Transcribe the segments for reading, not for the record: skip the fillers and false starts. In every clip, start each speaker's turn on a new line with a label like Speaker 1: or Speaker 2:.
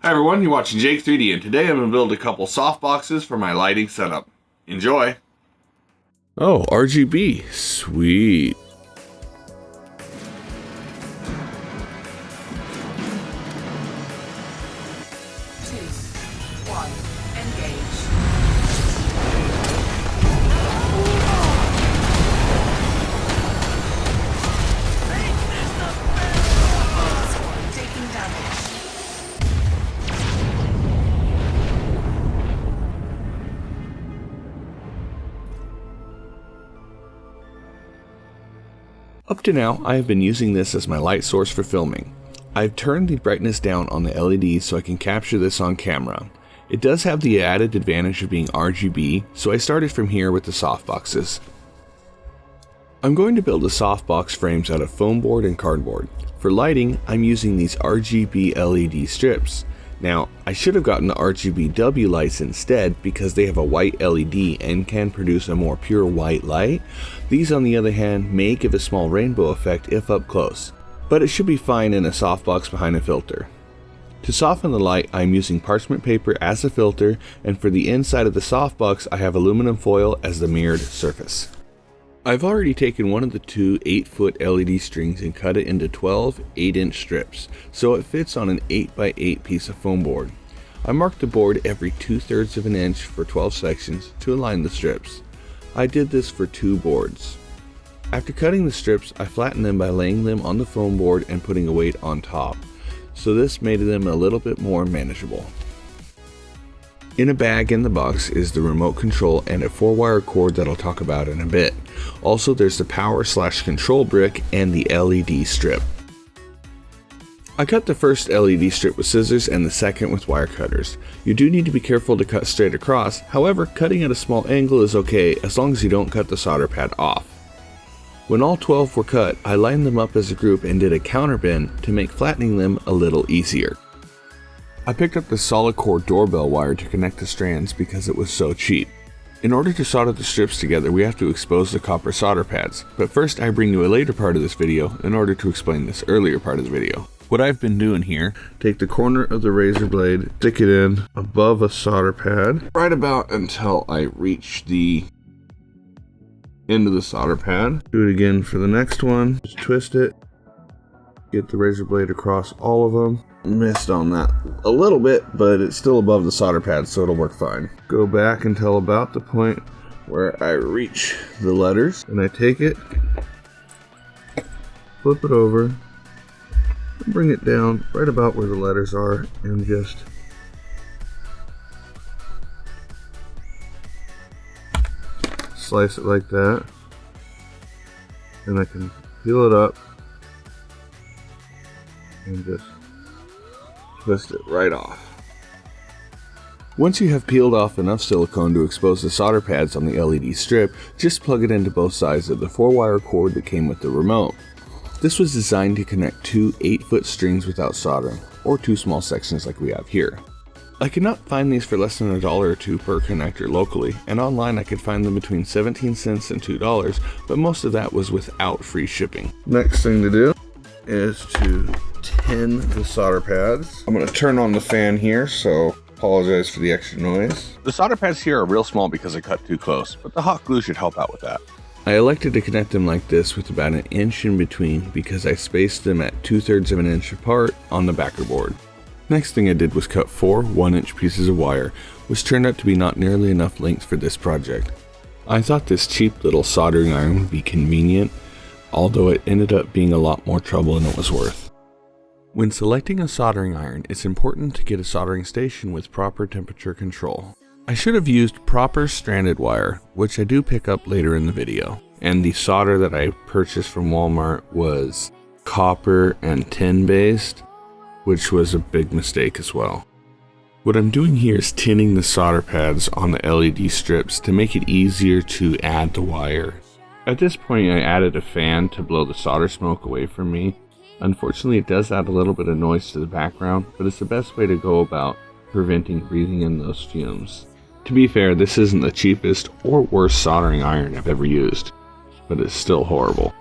Speaker 1: Hi everyone, you're watching Jake 3D, and today I'm going to build a couple softboxes for my lighting setup. Enjoy!
Speaker 2: Oh, RGB. Sweet. Up to now, I have been using this as my light source for filming. I've turned the brightness down on the LEDs so I can capture this on camera. It does have the added advantage of being RGB, so I started from here with the softboxes. I'm going to build the softbox frames out of foam board and cardboard. For lighting, I'm using these RGB LED strips. Now, I should have gotten the RGB lights instead because they have a white LED and can produce a more pure white light. These, on the other hand, may give a small rainbow effect if up close, but it should be fine in a softbox behind a filter. To soften the light, I'm using parchment paper as a filter, and for the inside of the softbox, I have aluminum foil as the mirrored surface. I've already taken one of the two 8-foot LED strings and cut it into 12 8-inch strips, so it fits on an 8x8 piece of foam board. I marked the board every 2/3 of an inch for 12 sections to align the strips. I did this for 2 boards. After cutting the strips, I flattened them by laying them on the foam board and putting a weight on top, so this made them a little bit more manageable. In a bag in the box is the remote control and a 4-wire cord that I'll talk about in a bit. Also, there's the power/control brick and the LED strip. I cut the first LED strip with scissors and the second with wire cutters. You do need to be careful to cut straight across, however, cutting at a small angle is okay as long as you don't cut the solder pad off. When all 12 were cut, I lined them up as a group and did a counter bend to make flattening them a little easier. I picked up the solid core doorbell wire to connect the strands because it was so cheap. In order to solder the strips together, we have to expose the copper solder pads, but first I bring you a later part of this video in order to explain this earlier part of the video. What I've been doing here, take the corner of the razor blade, stick it in above a solder pad, right about until I reach the end of the solder pad. Do it again for the next one, just twist it, get the razor blade across all of them. Missed on that a little bit, but it's still above the solder pad, so it'll work fine. Go back until about the point where I reach the letters, and I take it, flip it over, and bring it down right about where the letters are, and just slice it like that. And I can peel it up and just twist it right off. Once you have peeled off enough silicone to expose the solder pads on the LED strip, just plug it into both sides of the 4-wire cord that came with the remote. This was designed to connect 2 8-foot strings without soldering, or 2 small sections like we have here. I could not find these for less than $1 or $2 per connector locally, and online I could find them between 17 cents and $2, but most of that was without free shipping. Next thing to do is to tin the solder pads. I'm going to turn on the fan here, so apologize for the extra noise. The solder pads here are real small because I cut too close, but the hot glue should help out with that. I elected to connect them like this with about an inch in between because I spaced them at 2/3 of an inch apart on the backer board. Next thing I did was cut 4 1-inch pieces of wire, which turned out to be not nearly enough length for this project. I thought this cheap little soldering iron would be convenient, although it ended up being a lot more trouble than it was worth. When selecting a soldering iron, it's important to get a soldering station with proper temperature control. I should have used proper stranded wire, which I do pick up later in the video, and the solder that I purchased from Walmart was copper and tin based, which was a big mistake as well. What I'm doing here is tinning the solder pads on the LED strips to make it easier to add the wire. At this point I added a fan to blow the solder smoke away from me. Unfortunately, it does add a little bit of noise to the background, but it's the best way to go about preventing breathing in those fumes. To be fair, this isn't the cheapest or worst soldering iron I've ever used, but it's still horrible.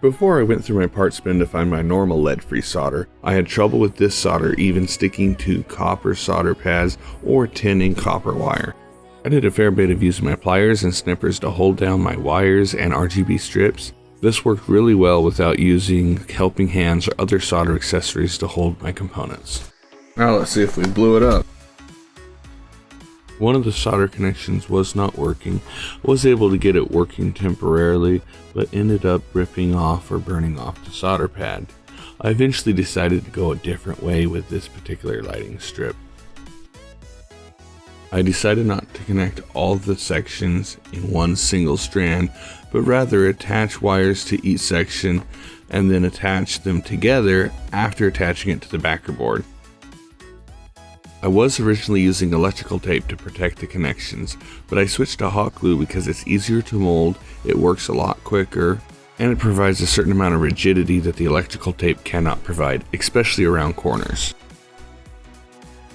Speaker 2: Before I went through my parts bin to find my normal lead-free solder, I had trouble with this solder even sticking to copper solder pads or tin and copper wire. I did a fair bit of using my pliers and snippers to hold down my wires and RGB strips. This worked really well without using helping hands or other solder accessories to hold my components.
Speaker 1: Now let's see if we blew it up.
Speaker 2: One of the solder connections was not working. I was able to get it working temporarily, but ended up ripping off or burning off the solder pad. I eventually decided to go a different way with this particular lighting strip. I decided not to connect all of the sections in one single strand, but rather attach wires to each section and then attach them together after attaching it to the backer board. I was originally using electrical tape to protect the connections, but I switched to hot glue because it's easier to mold, it works a lot quicker, and it provides a certain amount of rigidity that the electrical tape cannot provide, especially around corners.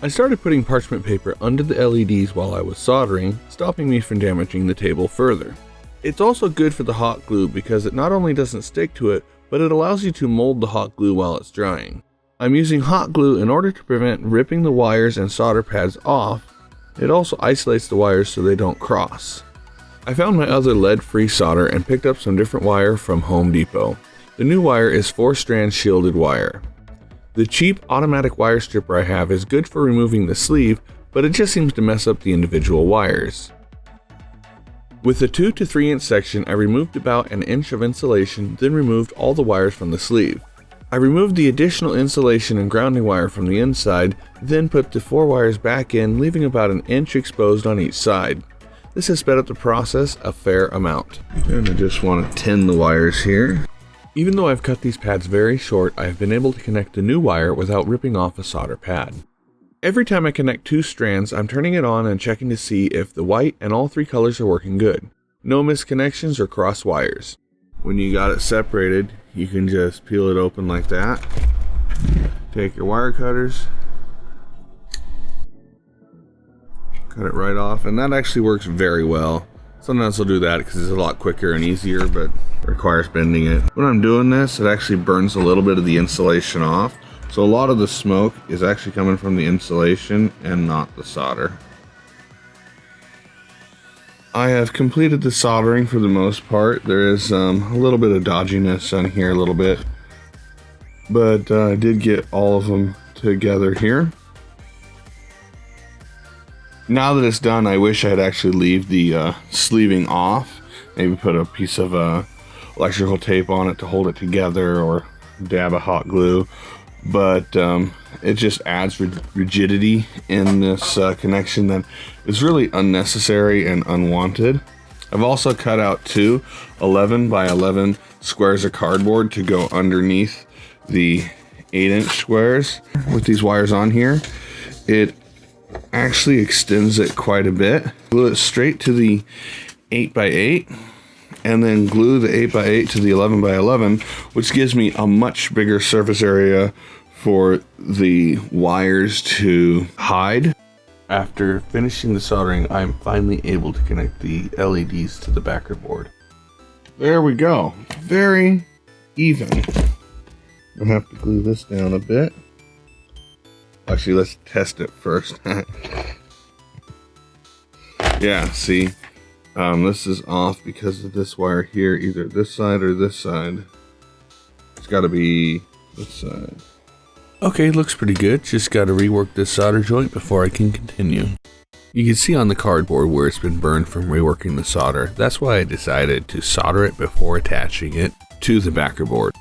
Speaker 2: I started putting parchment paper under the LEDs while I was soldering, stopping me from damaging the table further. It's also good for the hot glue because it not only doesn't stick to it, but it allows you to mold the hot glue while it's drying. I'm using hot glue in order to prevent ripping the wires and solder pads off. It also isolates the wires so they don't cross. I found my other lead-free solder and picked up some different wire from Home Depot. The new wire is 4-strand shielded wire. The cheap automatic wire stripper I have is good for removing the sleeve, but it just seems to mess up the individual wires. With the 2 to 3 inch section, I removed about an inch of insulation, then removed all the wires from the sleeve. I removed the additional insulation and grounding wire from the inside, then put the 4 wires back in, leaving about an inch exposed on each side. This has sped up the process a fair amount.
Speaker 1: And I just want to tin the wires here.
Speaker 2: Even though I've cut these pads very short, I have been able to connect the new wire without ripping off a solder pad. Every time I connect 2 strands, I'm turning it on and checking to see if the white and all 3 colors are working good. No misconnections or cross wires.
Speaker 1: When you got it separated, you can just peel it open like that. Take your wire cutters, cut it right off, and that actually works very well. Sometimes I'll do that because it's a lot quicker and easier, but it requires bending it. When I'm doing this, it actually burns a little bit of the insulation off. So a lot of the smoke is actually coming from the insulation and not the solder. I have completed the soldering for the most part. There is a little bit of dodginess on here a little bit, but I did get all of them together here. Now that it's done, I wish I'd actually leave the sleeving off. Maybe put a piece of electrical tape on it to hold it together, or dab a hot glue. But it just adds rigidity in this connection that is really unnecessary and unwanted. I've also cut out 2 11 by 11 squares of cardboard to go underneath the 8-inch squares. With these wires on here, it actually extends it quite a bit. Glue it straight to the 8 by 8 and then glue the 8 by 8 to the 11 by 11, which gives me a much bigger surface area for the wires to hide. After finishing the soldering, I'm finally able to connect the LEDs to the backer board. There we go. Very even. I'm gonna have to glue this down a bit. Actually, let's test it first. Yeah, see, this is off because of this wire here, either this side or this side. It's gotta be this side.
Speaker 2: Okay, looks pretty good. Just gotta rework this solder joint before I can continue. You can see on the cardboard where it's been burned from reworking the solder. That's why I decided to solder it before attaching it to the backer board.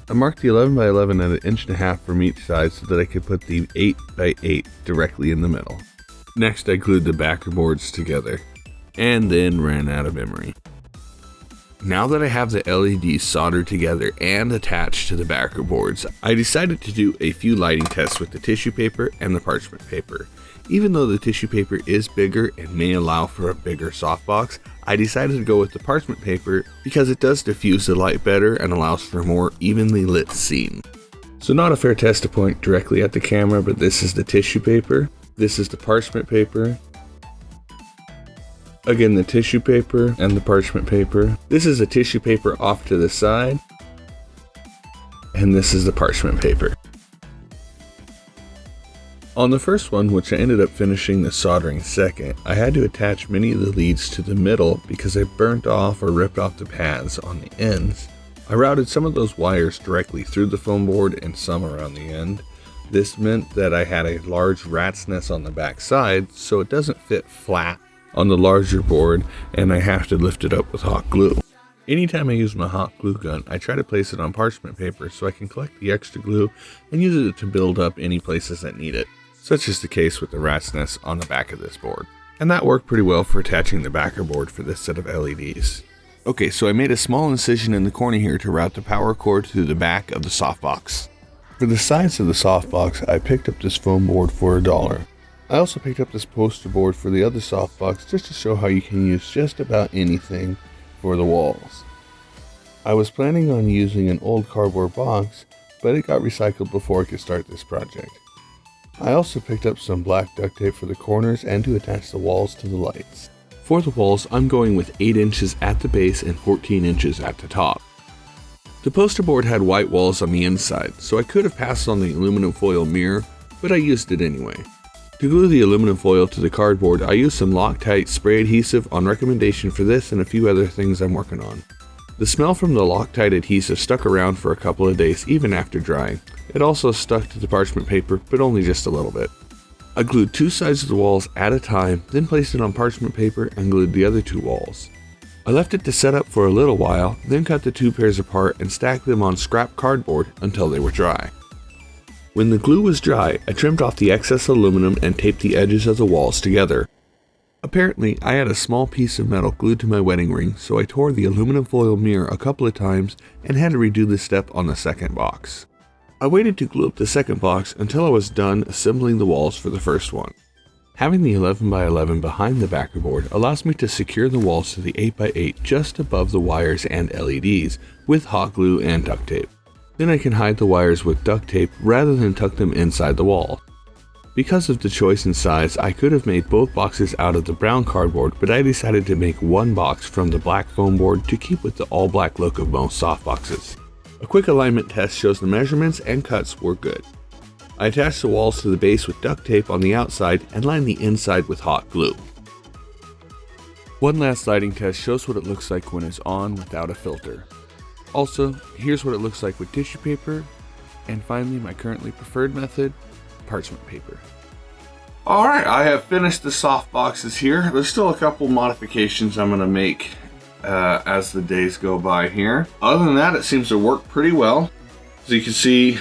Speaker 2: I marked the 11 by 11 at 1.5 inches from each side so that I could put the 8 by 8 directly in the middle. Next, I glued the backer boards together, and then ran out of emery. Now that I have the LEDs soldered together and attached to the backer boards, I decided to do a few lighting tests with the tissue paper and the parchment paper. Even though the tissue paper is bigger and may allow for a bigger softbox, I decided to go with the parchment paper because it does diffuse the light better and allows for a more evenly lit scene. So not a fair test to point directly at the camera, but this is the tissue paper, this is the parchment paper, again the tissue paper and the parchment paper. This is a tissue paper off to the side, and this is the parchment paper. On the first one, which I ended up finishing the soldering second, I had to attach many of the leads to the middle because I burnt off or ripped off the pads on the ends. I routed some of those wires directly through the foam board and some around the end. This meant that I had a large rat's nest on the back side, so it doesn't fit flat on the larger board, and I have to lift it up with hot glue. Anytime I use my hot glue gun, I try to place it on parchment paper so I can collect the extra glue and use it to build up any places that need it, such as the case with the rat's nest on the back of this board. And that worked pretty well for attaching the backer board for this set of LEDs. Okay, so I made a small incision in the corner here to route the power cord through the back of the softbox. For the sides of the softbox, I picked up this foam board for $1. I also picked up this poster board for the other softbox just to show how you can use just about anything for the walls. I was planning on using an old cardboard box, but it got recycled before I could start this project. I also picked up some black duct tape for the corners and to attach the walls to the lights. For the walls, I'm going with 8 inches at the base and 14 inches at the top. The poster board had white walls on the inside, so I could have passed on the aluminum foil mirror, but I used it anyway. To glue the aluminum foil to the cardboard, I used some Loctite spray adhesive on recommendation for this and a few other things I'm working on. The smell from the Loctite adhesive stuck around for a couple of days even after drying. It also stuck to the parchment paper, but only just a little bit. I glued 2 sides of the walls at a time, then placed it on parchment paper and glued the other 2 walls. I left it to set up for a little while, then cut the 2 pairs apart and stacked them on scrap cardboard until they were dry. When the glue was dry, I trimmed off the excess aluminum and taped the edges of the walls together. Apparently, I had a small piece of metal glued to my wedding ring, so I tore the aluminum foil mirror a couple of times and had to redo this step on the second box. I waited to glue up the second box until I was done assembling the walls for the first one. Having the 11x11 behind the backer board allows me to secure the walls to the 8x8 just above the wires and LEDs with hot glue and duct tape. Then I can hide the wires with duct tape rather than tuck them inside the wall. Because of the choice in size, I could have made both boxes out of the brown cardboard, but I decided to make one box from the black foam board to keep with the all black look of most softboxes. A quick alignment test shows the measurements and cuts were good. I attached the walls to the base with duct tape on the outside and lined the inside with hot glue. One last lighting test shows what it looks like when it's on without a filter. Also, here's what it looks like with tissue paper, and finally my currently preferred method, parchment paper. Alright, I have finished the softboxes here. There's still a couple modifications I'm going to make as the days go by here. Other than that, it seems to work pretty well. As you can see,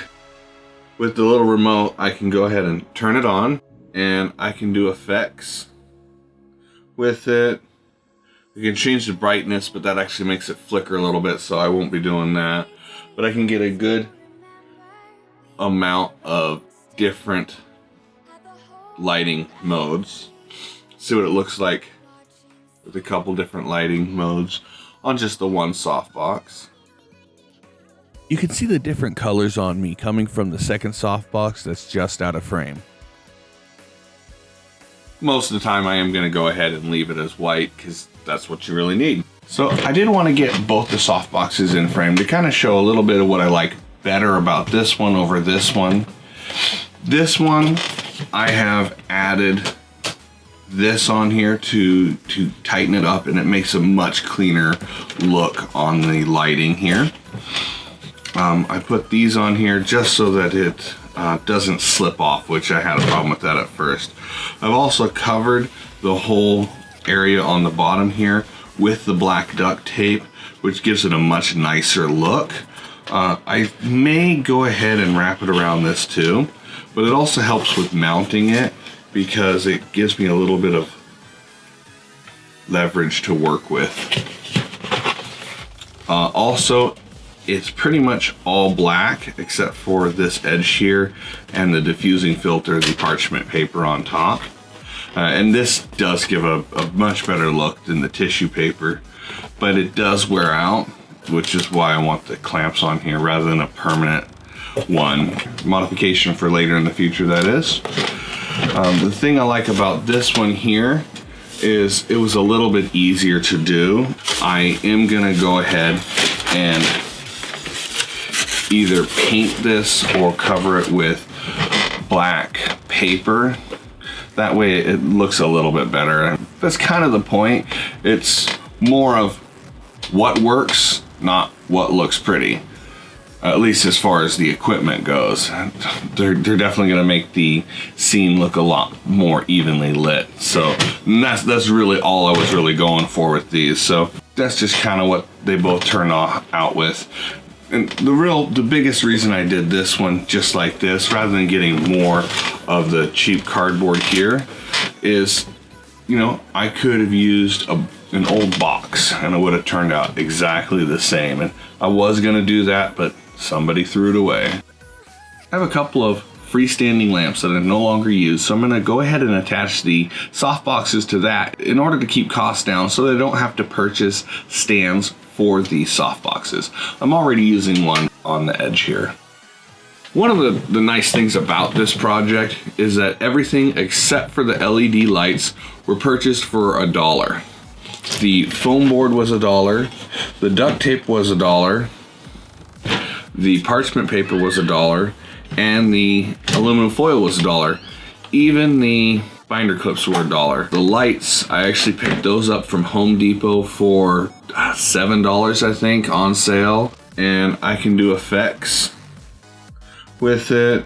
Speaker 2: with the little remote, I can go ahead and turn it on, and I can do effects with it. I can change the brightness, but that actually makes it flicker a little bit, so I won't be doing that. But I can get a good amount of different lighting modes. See what it looks like with a couple different lighting modes on just the one softbox. You can see the different colors on me coming from the second softbox that's just out of frame. Most of the time I am going to go ahead and leave it as white because that's what you really need. So I did want to get both the softboxes in frame to kind of show a little bit of what I like better about this one over this one. This one, I have added this on here to tighten it up, and it makes a much cleaner look on the lighting here. I put these on here just so that it doesn't slip off, which I had a problem with that at first. I've also covered the whole area on the bottom here with the black duct tape, which gives it a much nicer look. I may go ahead and wrap it around this too, but it also helps with mounting it because it gives me a little bit of leverage to work with. Also, it's pretty much all black except for this edge here and the diffusing filter, the parchment paper on top. And this does give a much better look than the tissue paper, but it does wear out, which is why I want the clamps on here rather than a permanent one. Modification for later in the future, that is. The thing I like about this one here is it was a little bit easier to do. I am gonna go ahead and
Speaker 1: either paint this or cover it with black paper. That way it looks a little bit better. That's kind of the point. It's more of what works, not what looks pretty. At least as far as the equipment goes. They're definitely gonna make the scene look a lot more evenly lit. So that's really all I was really going for with these. So that's just kind of what they both turned out with. And the biggest reason I did this one just like this, rather than getting more of the cheap cardboard here, is, you know, I could have used an old box and it would have turned out exactly the same. And I was gonna do that, but somebody threw it away. I have a couple of freestanding lamps that I no longer use, so I'm gonna go ahead and attach the softboxes to that in order to keep costs down so they don't have to purchase stands for the softboxes. I'm already using one on the edge here. One of the nice things about this project is that everything except for the LED lights were purchased for $1. The foam board was $1, the duct tape was $1, the parchment paper was $1, and the aluminum foil was $1. Even the binder clips were $1. The lights, I actually picked those up from Home Depot for $7, I think, on sale. And I can do effects with it.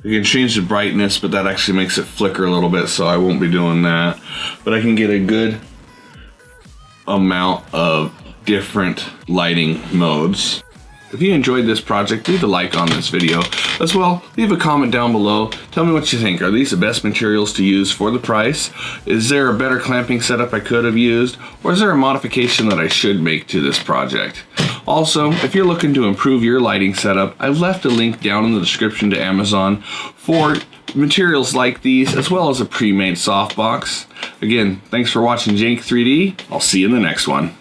Speaker 1: You can change the brightness, but that actually makes it flicker a little bit, so I won't be doing that. But I can get a good amount of different lighting modes. If you enjoyed this project, leave a like on this video. As well, leave a comment down below. Tell me what you think. Are these the best materials to use for the price? Is there a better clamping setup I could have used? Or is there a modification that I should make to this project? Also, if you're looking to improve your lighting setup, I've left a link down in the description to Amazon for materials like these, as well as a pre-made softbox. Again, thanks for watching Jank 3D. I'll see you in the next one.